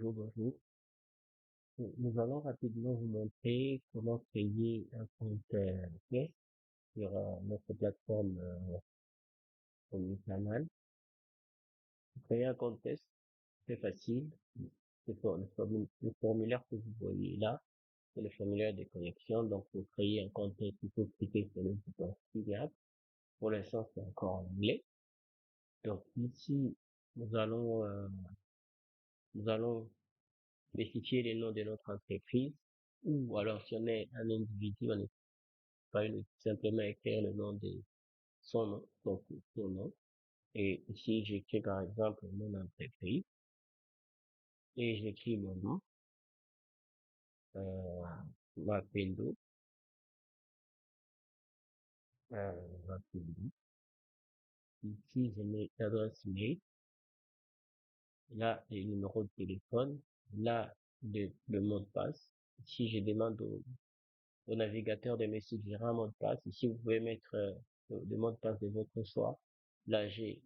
Bonjour, bonjour. Nous allons rapidement vous montrer comment créer un compte test sur notre plateforme omnicanal. Créer un compte test, c'est facile. Le formulaire que vous voyez là, c'est le formulaire de connexion. Donc, pour créer un compte test, il faut cliquer sur le bouton Sign Up. Pour l'instant, c'est encore en anglais. Donc, ici, nous allons, euh, nous allons spécifier les noms de notre entreprise. Ou alors, si on est un individu, on pas simplement écrire le nom de son nom, donc son nom. Et ici, j'écris par exemple mon entreprise et j'écris mon nom, euh, Mapendo, Mapendo. Ici, je mets l'adresse mail, là, le numéro de téléphone, là, le mot de passe. Ici, je demande au navigateur de me suggérer un mot de passe. Ici, vous pouvez mettre le mot de passe de votre choix. Là, j'ai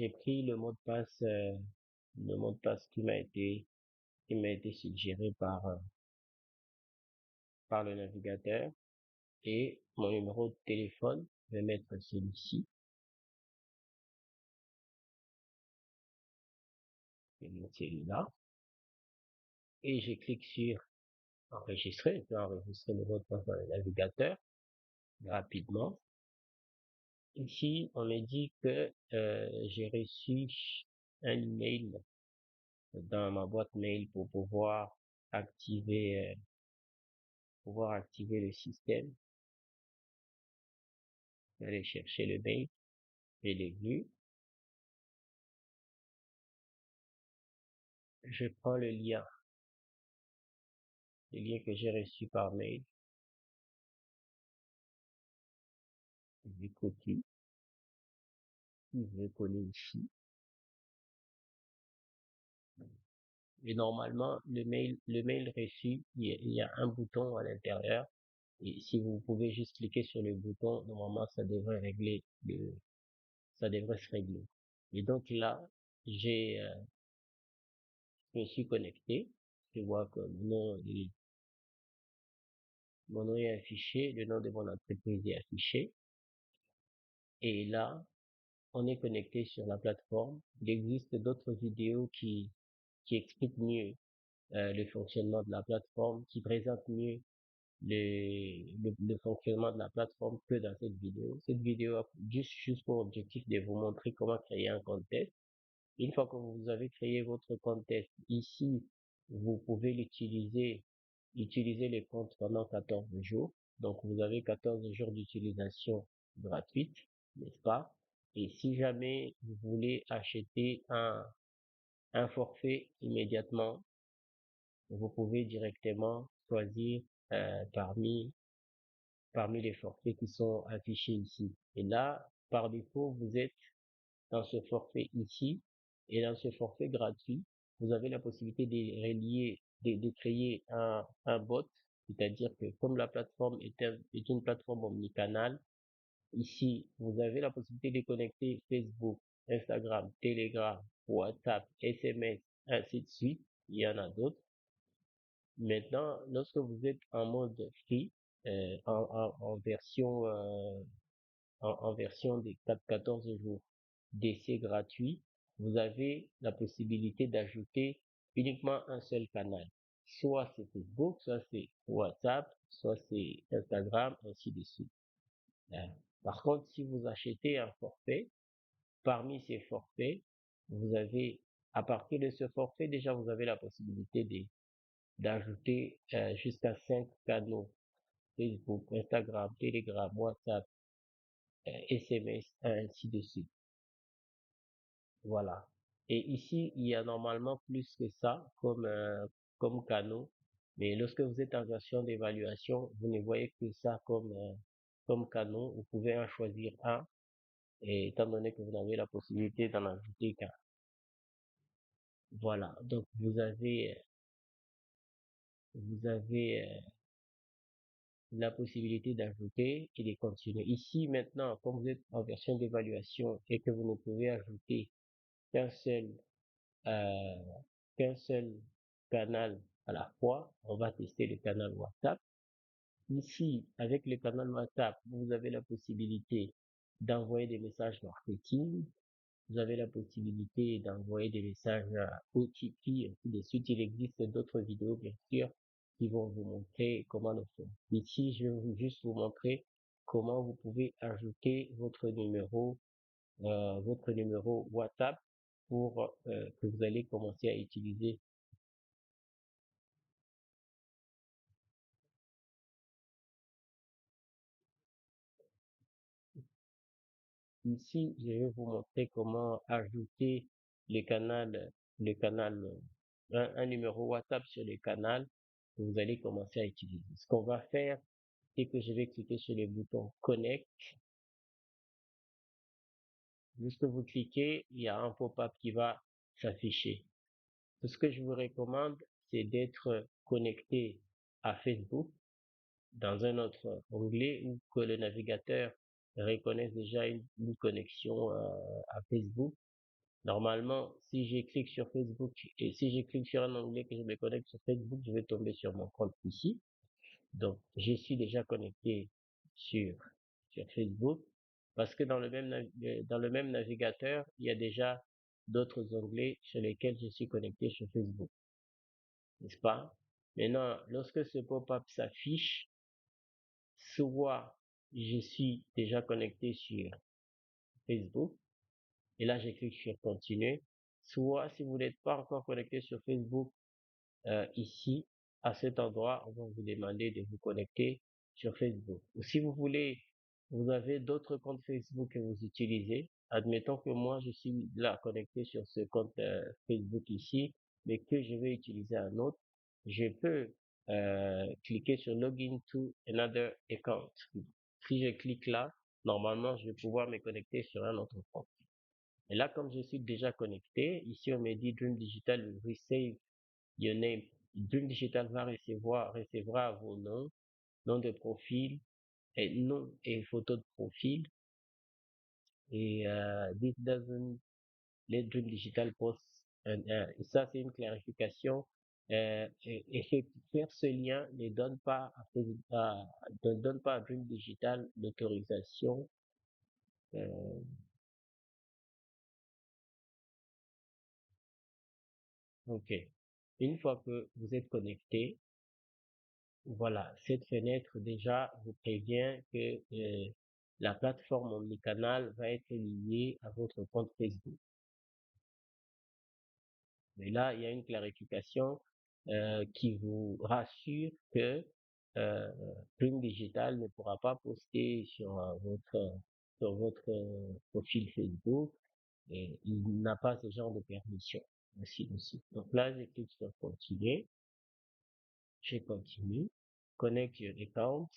pris le mot de passe qui m'a été suggéré par le navigateur et mon numéro de téléphone. Je vais mettre celui-ci, celui-là, et je clique sur enregistrer. Je vais enregistrer le mot de passe dans le navigateur rapidement. Ici, on me dit que j'ai reçu un email dans ma boîte mail pour pouvoir activer le système. Je vais aller chercher le mail. Je l'ai vu. Je prends le lien que j'ai reçu par mail. Je copie. Je vais coller ici. Et normalement, le mail reçu, il y a un bouton à l'intérieur. Et si vous pouvez juste cliquer sur le bouton, normalement, ça devrait se régler. Et donc là, je me suis connecté. Je vois que mon nom est affiché, le nom de mon entreprise est affiché. Et là, on est connecté sur la plateforme. Il existe d'autres vidéos qui expliquent mieux le fonctionnement de la plateforme, qui présentent mieux le fonctionnement de la plateforme que dans cette vidéo. Cette vidéo a juste pour objectif de vous montrer comment créer un compte test. Une fois que vous avez créé votre compte test, ici, vous pouvez utiliser le compte pendant 14 jours. Donc, vous avez 14 jours d'utilisation gratuite, n'est-ce pas? Et si jamais vous voulez acheter un forfait immédiatement, vous pouvez directement choisir parmi les forfaits qui sont affichés ici. Et là, par défaut, vous êtes dans ce forfait ici et dans ce forfait gratuit, vous avez la possibilité de relier, de créer un bot, c'est-à-dire que comme la plateforme est une plateforme omnicanale, ici, vous avez la possibilité de connecter Facebook, Instagram, Telegram, WhatsApp, SMS, ainsi de suite. Il y en a d'autres. Maintenant, lorsque vous êtes en mode free, en version en version des 14 jours d'essai gratuit, vous avez la possibilité d'ajouter uniquement un seul canal. Soit c'est Facebook, soit c'est WhatsApp, soit c'est Instagram, ainsi de suite. Euh, Par contre, si vous achetez un forfait, parmi ces forfaits, vous avez, à partir de ce forfait, déjà vous avez la possibilité d'ajouter jusqu'à 5 canaux: Facebook, Instagram, Telegram, WhatsApp, SMS, ainsi de suite. Voilà. Et ici, il y a normalement plus que ça comme canaux. Mais lorsque vous êtes en version d'évaluation, vous ne voyez que ça comme canaux. Vous pouvez en choisir un, et étant donné que vous avez la possibilité d'en ajouter qu'un. Voilà. Donc, vous avez la possibilité d'ajouter et de continuer. Ici, maintenant, comme vous êtes en version d'évaluation et que vous ne pouvez ajouter qu'un seul, euh, qu'un seul canal à la fois. On va tester le canal WhatsApp. Ici, avec le canal WhatsApp, vous avez la possibilité d'envoyer des messages marketing. Vous avez la possibilité d'envoyer des messages OTP, ainsi de suite. Il existe d'autres vidéos, bien sûr, qui vont vous montrer comment le faire. Ici, je vais juste vous montrer comment vous pouvez ajouter votre numéro WhatsApp pour que vous allez commencer à utiliser. Ici, je vais vous montrer comment ajouter le canal, le canal, un numéro WhatsApp sur le canal que vous allez commencer à utiliser. Ce qu'on va faire, c'est que je vais cliquer sur le bouton Connect. Lorsque vous cliquez, il y a un pop-up qui va s'afficher. Ce que je vous recommande, c'est d'être connecté à Facebook dans un autre onglet ou que le navigateur reconnaisse déjà une connexion à Facebook. Normalement, si je clique sur Facebook et si je clique sur un onglet que je me connecte sur Facebook, je vais tomber sur mon compte ici. Donc, je suis déjà connecté sur, sur Facebook parce que dans le même navigateur, il y a déjà d'autres onglets sur lesquels je suis connecté sur Facebook, n'est-ce pas? Maintenant, lorsque ce pop-up s'affiche, soit je suis déjà connecté sur Facebook, et là, je clique sur continuer. Soit, si vous n'êtes pas encore connecté sur Facebook, ici, à cet endroit, on va vous demander de vous connecter sur Facebook. Ou si vous voulez, vous avez d'autres comptes Facebook que vous utilisez. Admettons que moi, je suis là connecté sur ce compte Facebook ici, mais que je vais utiliser un autre. Je peux cliquer sur Login to another account. Si je clique là, normalement, je vais pouvoir me connecter sur un autre compte. Et là, comme je suis déjà connecté, ici, on me dit Dream Digital will receive your name. Dream Digital va recevra vos noms, nom de profil, et nom et photo de profil. Et this doesn't let Dream Digital post. Et ça, c'est une clarification. Et faire ce lien ne donne pas ne donne pas à Dream Digital l'autorisation. Euh, ok. Une fois que vous êtes connecté, voilà, cette fenêtre déjà vous prévient que la plateforme omnicanal va être liée à votre compte Facebook. Mais là, il y a une clarification qui vous rassure que euh, Prime Digital ne pourra pas poster sur votre profil Facebook et il n'a pas ce genre de permission. Ainsi de suite. Donc là, je clique sur continuer. Je continue. Connect your account.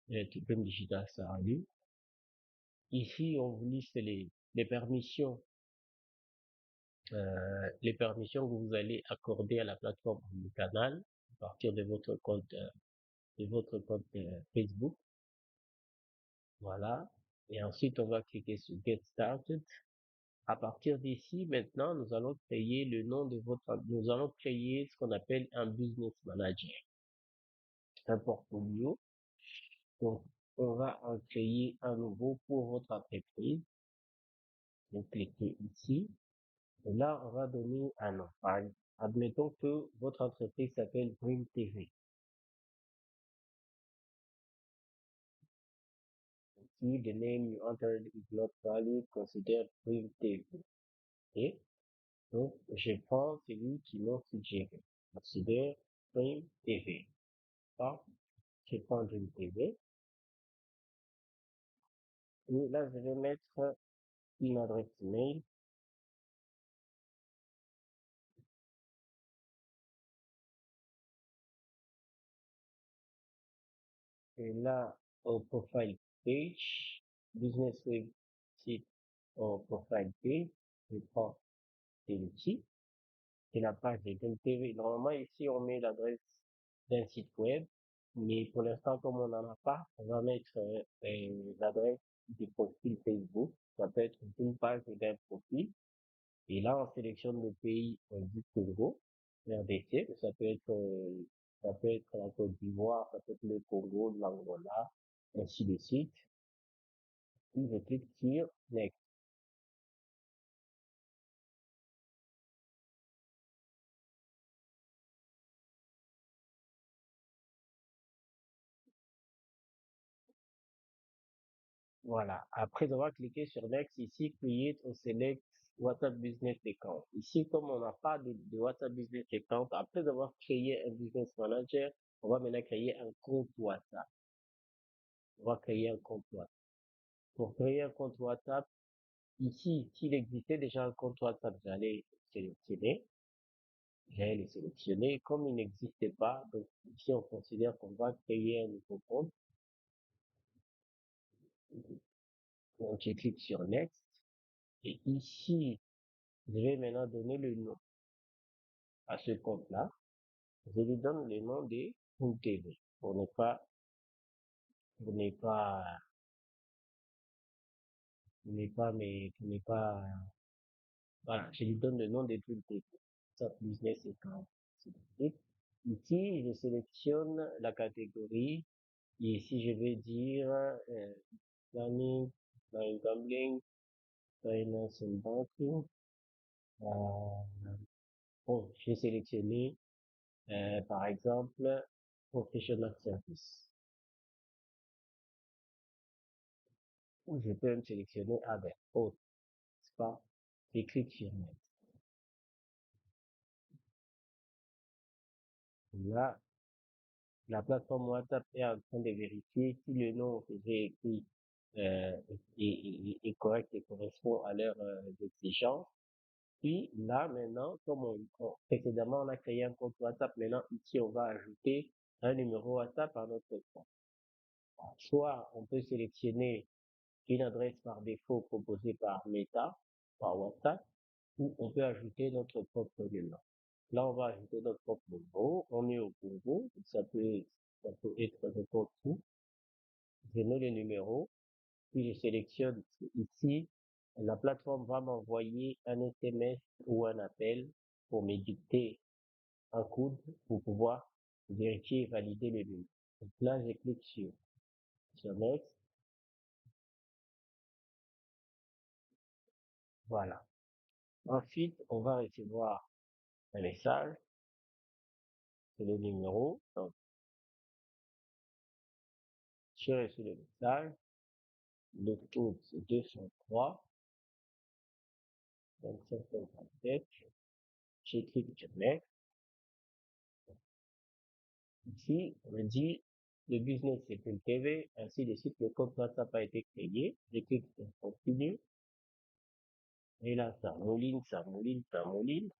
Prime Digital sera lu. Ici, on vous liste les permissions que vous allez accorder à la plateforme Omnicanal à partir de votre compte Facebook. Voilà. Et ensuite, on va cliquer sur Get Started. À partir d'ici, maintenant, nous allons créer ce qu'on appelle un Business Manager, un portfolio. Donc, on va en créer un nouveau pour votre entreprise. Vous cliquez ici. Et là, on va donner un nom. Admettons que votre entreprise s'appelle Dream TV. Si the name you entered is not valid, consider Dream TV. Et donc, je prends celui qui m'a suggéré. Consider Dream TV. Donc, je prends Dream TV. Et là, je vais mettre une adresse email. Et là, au profile page, business web site au profile page, je prends celui-ci. C'est la page de Dream TV. Normalement, ici, on met l'adresse d'un site web. Mais pour l'instant, comme on n'en a pas, on va mettre l'adresse du profil Facebook. Ça peut être une page d'un profil. Et là, on sélectionne le pays du Congo, RDC, ça peut être la Côte d'Ivoire, ça peut être le Congo, l'Angola, ainsi de suite. Puis je clique sur Next. Voilà. Après avoir cliqué sur Next, ici, Create ou Select WhatsApp Business Account. Ici, comme on n'a pas de WhatsApp Business Account, après avoir créé un Business Manager, on va maintenant créer un compte WhatsApp. On va créer un compte WhatsApp. Pour créer un compte WhatsApp, ici, s'il existait déjà un compte WhatsApp, sélectionner. J'allais le sélectionner. Comme il n'existait pas, donc ici, on considère qu'on va créer un nouveau compte. Donc, je clique sur Next. Et ici, je vais maintenant donner le nom à ce compte-là. Je lui donne le nom de TV pour ne pas, pour ne pas, voilà, je lui donne le nom de TV. Ça, business account. Ici, je sélectionne la catégorie et ici, je vais dire planning, planning gambling, finance and banking. Bon, j'ai sélectionné par exemple professional service. Ou je peux me sélectionner avec autre, n'est-ce pas? Je clique sur Next. Là, la plateforme WhatsApp est en train de vérifier si le nom que j'ai écrit est correct et correspond à leur exigence. Puis là, maintenant, comme précédemment, on a créé un compte WhatsApp, maintenant, ici, on va ajouter un numéro WhatsApp à notre compte. Soit on peut sélectionner une adresse par défaut proposée par Meta, par WhatsApp, ou on peut ajouter notre propre numéro. Là, on va ajouter notre propre numéro. On est au Congo. Ça peut être n'importe où. Je mets le numéro, puis je sélectionne ici. La plateforme va m'envoyer un SMS ou un appel pour me dicter un code pour pouvoir vérifier et valider le numéro. Donc là, je clique sur Next. Voilà. Ensuite, on va recevoir un message. C'est le numéro. Donc, j'ai reçu le message. Le code, c'est 203, 25, 57. Je clique sur Next. Ici, on me dit le business c'est une TV, ainsi de suite, le compte WhatsApp a été créé. Je clique sur Continue. Et là, ça mouline, ça mouline, ça mouline.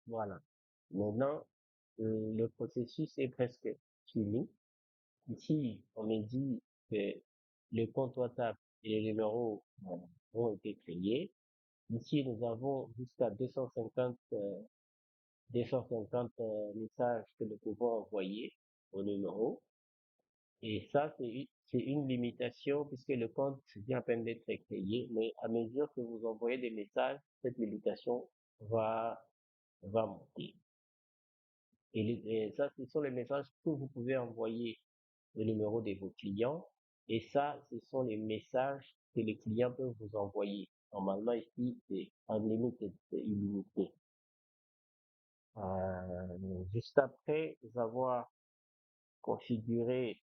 Voilà. Maintenant, le processus est presque fini. Ici, on me dit que le compte WhatsApp et les numéros ont été créés. Ici, nous avons jusqu'à 250 messages que nous pouvons envoyer au numéro. Et ça, c'est une limitation puisque le compte vient à peine d'être créé. Mais à mesure que vous envoyez des messages, cette limitation va, va monter. Et ça, ce sont les messages que vous pouvez envoyer au numéro de vos clients. Et ça, ce sont les messages que les clients peuvent vous envoyer. Normalement, ici, c'est unlimited, c'est illimité. Juste après avoir configuré,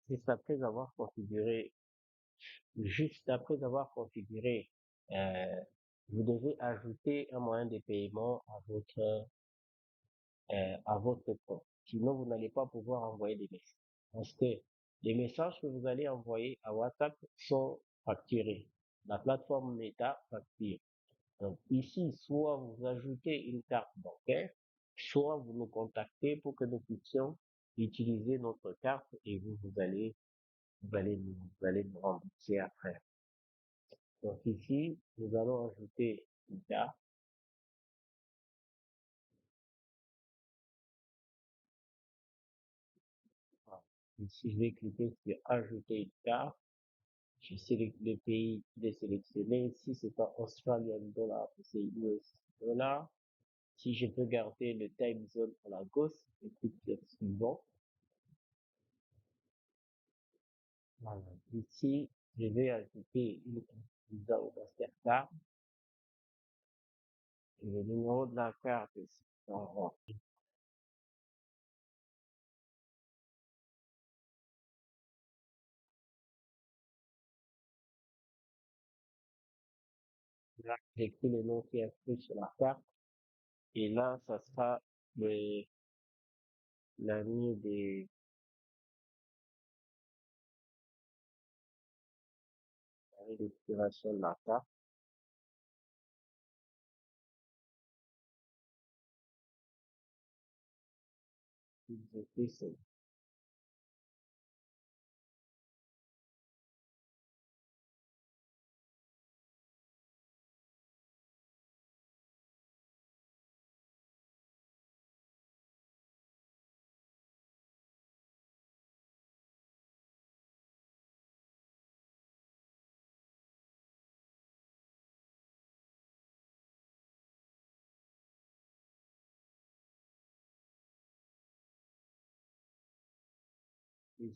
juste après avoir configuré, juste après avoir configuré, euh, vous devez ajouter un moyen de paiement à votre compte. Sinon, vous n'allez pas pouvoir envoyer des messages. Parce que les messages que vous allez envoyer à WhatsApp sont facturés. La plateforme Meta facture. Donc ici, soit vous ajoutez une carte bancaire, soit vous nous contactez pour que nous puissions utiliser notre carte et vous allez nous rembourser après. Donc ici, nous allons ajouter une carte. Voilà. Ici, je vais cliquer sur ajouter une carte. Je sélectionne le pays de sélectionner. Si c'est pas Australian dollar, c'est US dollar. Si je peux garder le time zone à la gauche, je clique sur suivant. Voilà. Ici, je vais ajouter une Visa ou Mastercard. Et le numéro de la carte, c'est là, j'écris le nom qui est inscrit sur la carte. Et là, ça sera le, l'année l'année d'expiration de la carte. J'écris si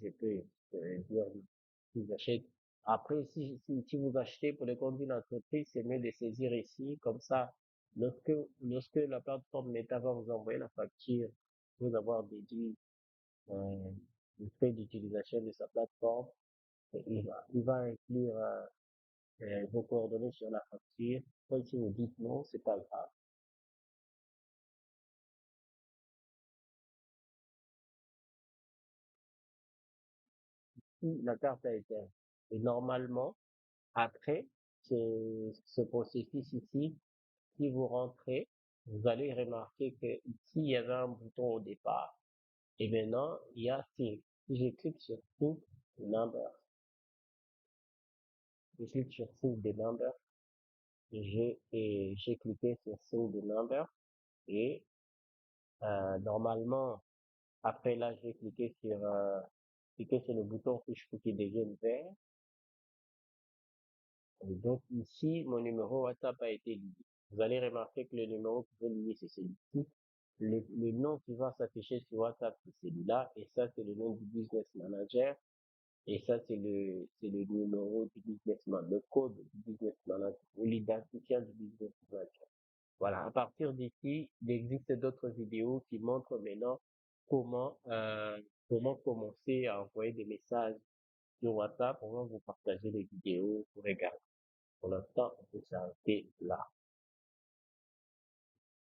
je peux dire si j'achète. Après, si vous achetez pour le compte d'une entreprise, c'est mieux de saisir ici. Comme ça, lorsque la plateforme Meta va vous envoyer la facture, vous avoir déduit euh, le frais d'utilisation de sa plateforme, et il va inclure vos coordonnées sur la facture. Même si vous dites non, c'est pas grave. Si la carte a été, et normalement, après ce processus ici, si vous rentrez, vous allez remarquer que ici, il y avait un bouton au départ. Et maintenant, il y a Sync. Si je clique sur Sync the Number, je clique sur Sync the Number, j'ai cliqué sur Sync the Number et normalement, après là, j'ai cliqué sur le bouton touche pour qu'il devienne vert. Et donc ici, mon numéro WhatsApp a été lié. Vous allez remarquer que le numéro que vous lier, c'est celui-ci. Le nom qui va s'afficher sur WhatsApp, c'est celui-là. Et ça, c'est le nom du business manager. Et ça, c'est le numéro du business manager, le code du business manager ou l'identifiant du business manager. Voilà. À partir d'ici, il existe d'autres vidéos qui montrent maintenant comment, comment commencer à envoyer des messages sur WhatsApp. On va vous partager les vidéos pour regarder. Pour l'instant, on peut s'arrêter là.